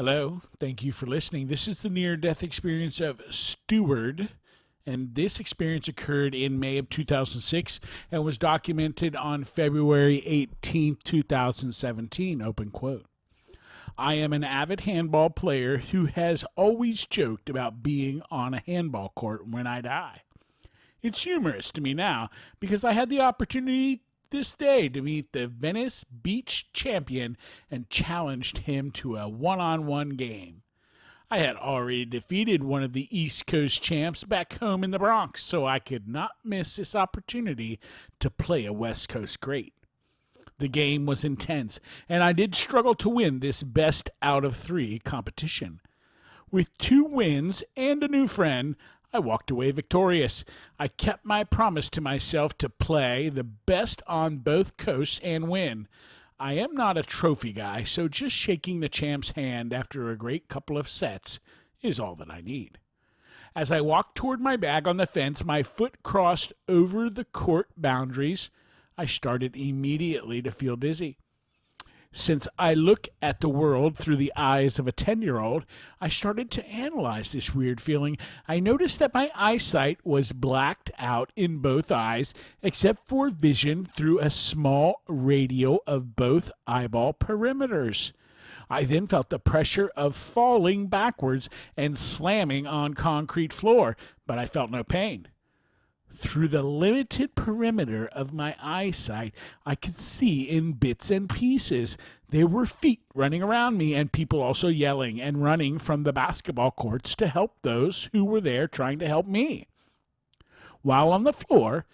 Hello, thank you for listening. This is the near-death experience of Steward, and this experience occurred in May of 2006 and was documented on February 18th, 2017, open quote. I am an avid handball player who has always joked about being on a handball court when I die. It's humorous to me now because I had the opportunity this day to meet the Venice Beach champion and challenged him to a one-on-one game. I had already defeated one of the East Coast champs back home in the Bronx, so I could not miss this opportunity to play a West Coast great. The game was intense, and I did struggle to win this best out of three competition. With 2 wins and a new friend, I walked away victorious. I kept my promise to myself to play the best on both coasts and win. I am not a trophy guy, so just shaking the champ's hand after a great couple of sets is all that I need. As I walked toward my bag on the fence, my foot crossed over the court boundaries. I started immediately to feel dizzy. Since I look at the world through the eyes of a 10-year-old, I started to analyze this weird feeling. I noticed that my eyesight was blacked out in both eyes, except for vision through a small radial of both eyeball perimeters. I then felt the pressure of falling backwards and slamming on concrete floor, but I felt no pain. Through the limited perimeter of my eyesight, I could see in bits and pieces. There were feet running around me and people also yelling and running from the basketball courts to help those who were there trying to help me. While on the floor,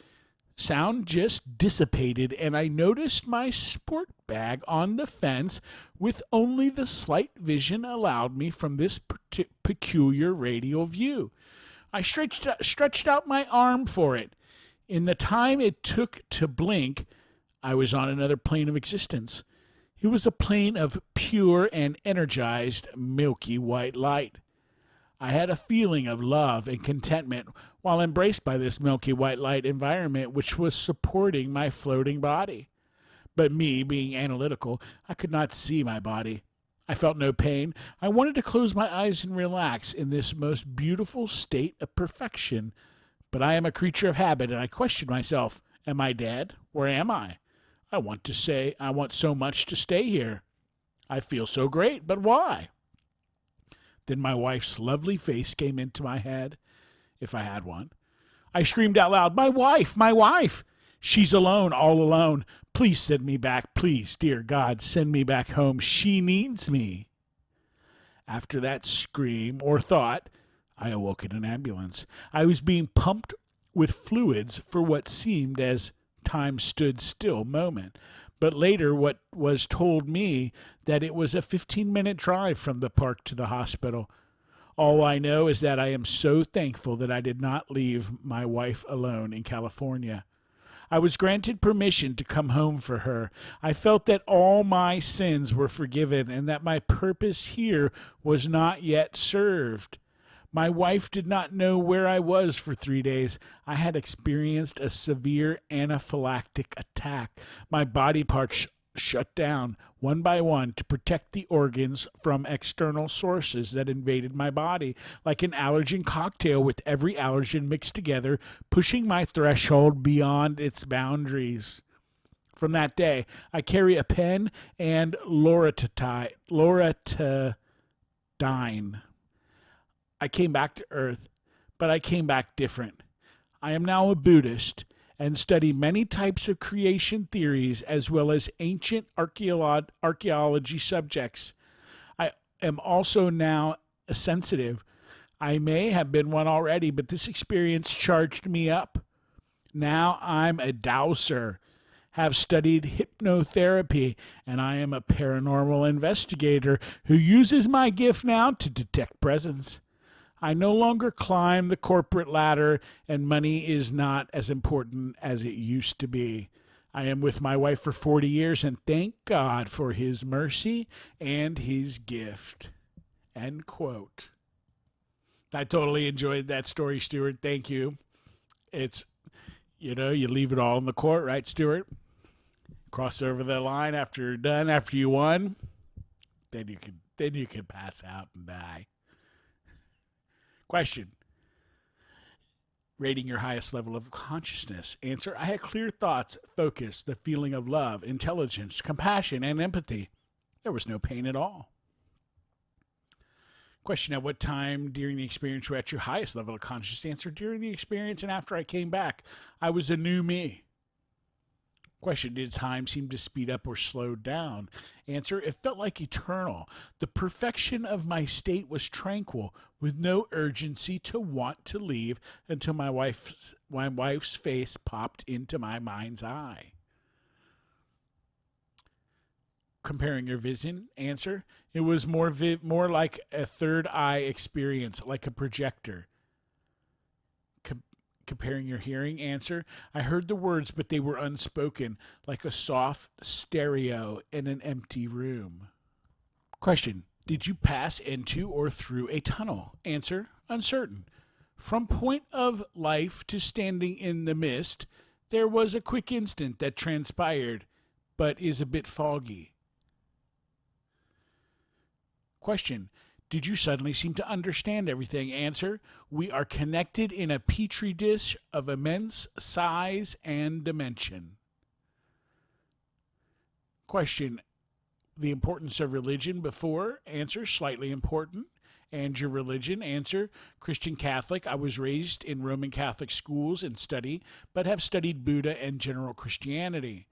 sound just dissipated and I noticed my sport bag on the fence with only the slight vision allowed me from this peculiar radial view. I stretched out my arm for it. In the time it took to blink, I was on another plane of existence. It was a plane of pure and energized milky-white light. I had a feeling of love and contentment while embraced by this milky-white light environment which was supporting my floating body. But me, being analytical, I could not see my body. I felt no pain. I wanted to close my eyes and relax in this most beautiful state of perfection. But I am a creature of habit, and I questioned myself, am I dead? Where am I? I want so much to stay here. I feel so great, but why? Then my wife's lovely face came into my head, if I had one. I screamed out loud, my wife, my wife! She's alone, all alone. Please send me back. Please, dear God, send me back home. She needs me. After that scream or thought, I awoke in an ambulance. I was being pumped with fluids for what seemed as time stood still moment. But later what was told me that it was a 15-minute drive from the park to the hospital. All I know is that I am so thankful that I did not leave my wife alone in California. I was granted permission to come home for her. I felt that all my sins were forgiven and that my purpose here was not yet served. My wife did not know where I was for 3 days. I had experienced a severe anaphylactic attack. My body parts shut down one by one to protect the organs from external sources that invaded my body, like an allergen cocktail with every allergen mixed together, pushing my threshold beyond its boundaries. From that day, I carry a pen and loratadine. I came back to Earth, but I came back different. I am now a Buddhist and study many types of creation theories as well as ancient archaeology subjects. I am also now a sensitive. I may have been one already, but this experience charged me up. Now I'm a dowser, have studied hypnotherapy, and I am a paranormal investigator who uses my gift now to detect presence. I no longer climb the corporate ladder, and money is not as important as it used to be. I am with my wife for 40 years, and thank God for his mercy and his gift. End quote. I totally enjoyed that story, Stewart. Thank you. It's, you leave it all in the court, right, Stewart? Cross over the line after you're done, after you won. Then you can Then you can pass out and die. Question. Rating your highest level of consciousness. Answer. I had clear thoughts, focus, the feeling of love, intelligence, compassion, and empathy. There was no pain at all. Question. At what time during the experience were you at your highest level of consciousness? Answer. During the experience and after I came back, I was a new me. Question. Did time seem to speed up or slow down? Answer. It felt like eternal. The perfection of my state was tranquil, with no urgency to want to leave until my wife's face popped into my mind's eye. Comparing your vision. Answer. It was more like a third eye experience, like a projector. Comparing your hearing. Answer. I heard the words, but they were unspoken, like a soft stereo in an empty room. Question. Did you pass into or through a tunnel? Answer. Uncertain. From point of life to standing in the mist, there was a quick instant that transpired, but is a bit foggy. Question. Did you suddenly seem to understand everything? Answer. We are connected in a petri dish of immense size and dimension. Question. The importance of religion before? Answer. Slightly important. And your religion? Answer. Christian Catholic. I was raised in Roman Catholic schools and study, but have studied Buddha and general Christianity.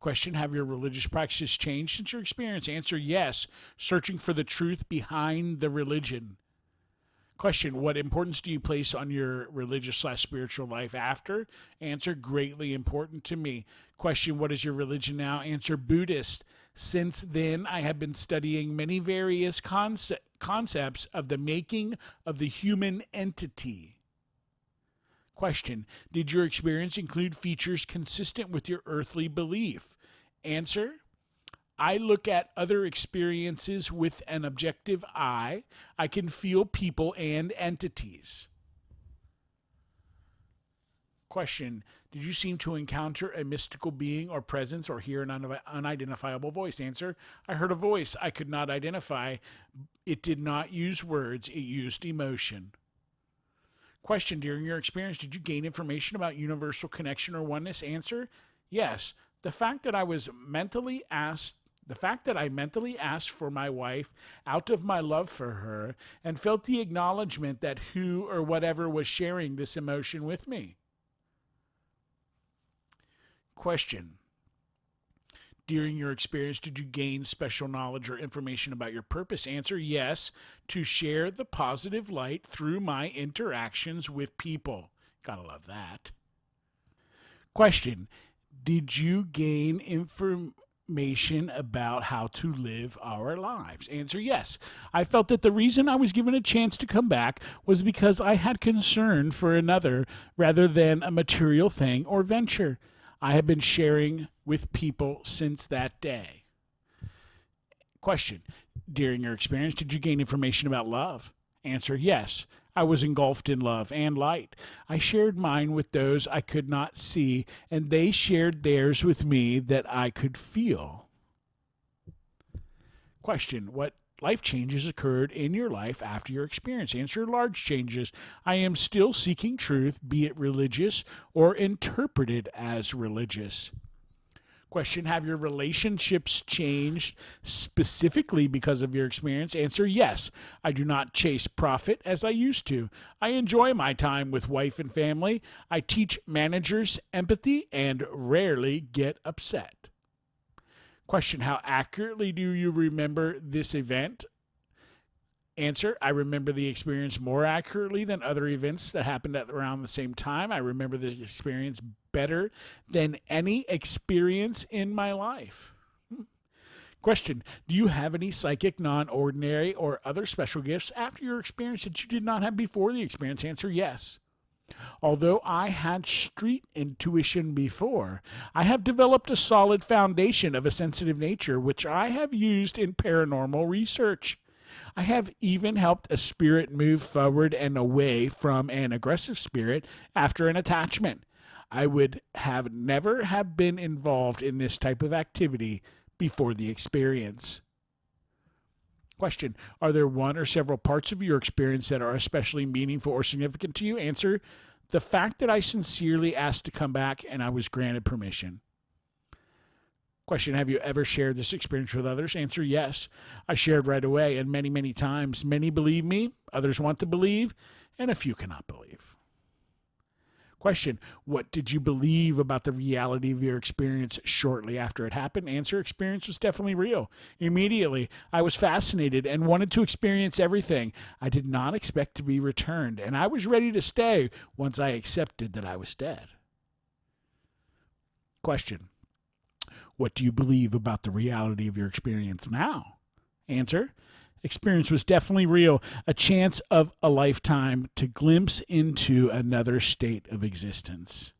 Question. Have your religious practices changed since your experience? Answer. Yes. Searching for the truth behind the religion. Question. What importance do you place on your religious/spiritual life after? Answer. Greatly important to me. Question. What is your religion now? Answer. Buddhist. Since then, I have been studying many various concepts of the making of the human entity. Question. Did your experience include features consistent with your earthly belief? Answer. I look at other experiences with an objective eye. I can feel people and entities. Question. Did you seem to encounter a mystical being or presence or hear an unidentifiable voice? Answer. I heard a voice I could not identify. It did not use words. It used emotion. Question. During your experience, did you gain information about universal connection or oneness? Answer. Yes. The fact that I mentally asked for my wife out of my love for her and felt the acknowledgement that who or whatever was sharing this emotion with me. Question. During your experience, did you gain special knowledge or information about your purpose? Answer. Yes. To share the positive light through my interactions with people. Gotta love that. Question. Did you gain information about how to live our lives? Answer. Yes. I felt that the reason I was given a chance to come back was because I had concern for another rather than a material thing or venture. I have been sharing with people since that day. Question. During your experience, did you gain information about love? Answer. Yes. I was engulfed in love and light. I shared mine with those I could not see, and they shared theirs with me that I could feel. Question. What life changes occurred in your life after your experience? Answer. Large changes. I am still seeking truth, be it religious or interpreted as religious. Question. Have your relationships changed specifically because of your experience? Answer. Yes. I do not chase profit as I used to. I enjoy my time with wife and family. I teach managers empathy and rarely get upset. Question. How accurately do you remember this event? Answer. I remember the experience more accurately than other events that happened at around the same time. I remember this experience better than any experience in my life. Question. Do you have any psychic, non-ordinary, or other special gifts after your experience that you did not have before the experience? Answer. Yes. Although I had street intuition before, I have developed a solid foundation of a sensitive nature, which I have used in paranormal research. I have even helped a spirit move forward and away from an aggressive spirit after an attachment. I would have never have been involved in this type of activity before the experience. Question, are there one or several parts of your experience that are especially meaningful or significant to you? Answer, the fact that I sincerely asked to come back and I was granted permission. Question, have you ever shared this experience with others? Answer, yes. I shared right away and many, many times. Many believe me, others want to believe, and a few cannot believe. Question, what did you believe about the reality of your experience shortly after it happened? Answer, experience was definitely real. Immediately, I was fascinated and wanted to experience everything. I did not expect to be returned, and I was ready to stay once I accepted that I was dead. Question, what do you believe about the reality of your experience now? Answer, experience was definitely real, a chance of a lifetime to glimpse into another state of existence.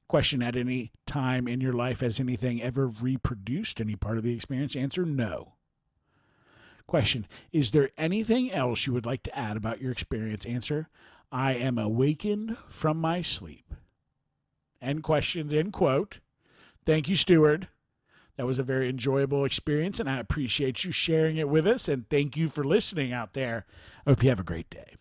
Question, at any time in your life, has anything ever reproduced any part of the experience? Answer, no. Question, is there anything else you would like to add about your experience? Answer, I am awakened from my sleep. End questions, end quote. Thank you, Steward. That was a very enjoyable experience, and I appreciate you sharing it with us, and thank you for listening out there. I hope you have a great day.